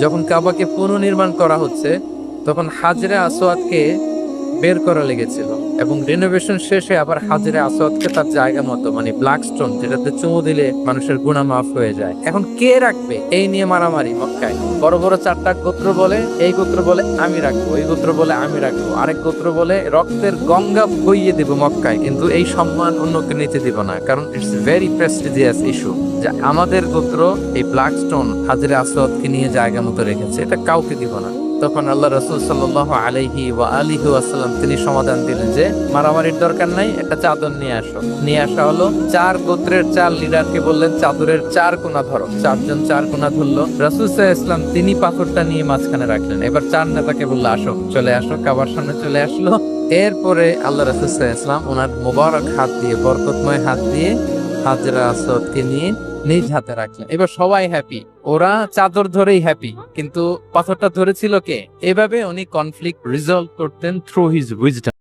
যখন কাবাকে পুনর্নির্মাণ করা হচ্ছে তখন হাজরে আসওয়াদকে বের করা লেগেছিল, এবং রিনোভেশন শেষে আবার হাজরে আসওয়াদকে তার জায়গা মতো, মানে ব্ল্যাক স্টোন যেটাতে চুমু দিলে মানুষের গুনাহ মাফ হয়ে যায়, এখন কে রাখবে এই নিয়ে মারামারি মক্কায়। বড় বড় চারটা গোত্র বলে, এই গোত্র বলে আমি রাখবো, এই গোত্র বলে আমি রাখবো, আরেক গোত্র বলে রক্তের গঙ্গা বইয়ে দিব মক্কায়, কিন্তু এই সম্মান অন্যকে নিতে দিব না, কারণ ইটস ভেরি প্রেস্টিজিয়াস ইস্যু যে আমাদের গোত্র এই ব্ল্যাক স্টোন হাজরে আসওয়াদকে নিয়ে জায়গা মতো রেখেছে, এটা কাউকে দিব না। তখন আল্লাহ রাসূল সাল্লাল্লাহু আলাইহি ওয়া আলিহি ওয়াসাল্লাম তিনি সমাধান দিলেন যে মারামারির দরকার নাই, একটা চাদর নিয়ে আসো। নিয়ে আসা হলো, চার গোত্রের চার লিডারকে বললেন চাদরের চার কোনা ধরো, চারজন চার কোনা ধরলো। রাসূল সাল্লাল্লাহু আলাইহি ওয়াসাল্লাম তিনি পাথরটা নিয়ে মাঝখানে রাখলেন, এবার চার নেতাকে বললো আসো, চলে আসো, কাবার সামনে চলে আসলো। এরপরে আল্লাহ রাসূল সাল্লাল্লাহু আলাইহি ওয়াসাল্লাম ওনার মোবারক হাত দিয়ে, বরকতময় হাত দিয়ে হাজরা আসওয়াদকে নিয়ে নিজ হাতে রাখলেন। এবার সবাই হ্যাপি, ওরা চাদর ধরেই হ্যাপি, কিন্তু পাথরটা ধরেছিল কে? এভাবে উনি কনফ্লিক্ট রিজলভ করতেন থ্রু হিজ উইজডম।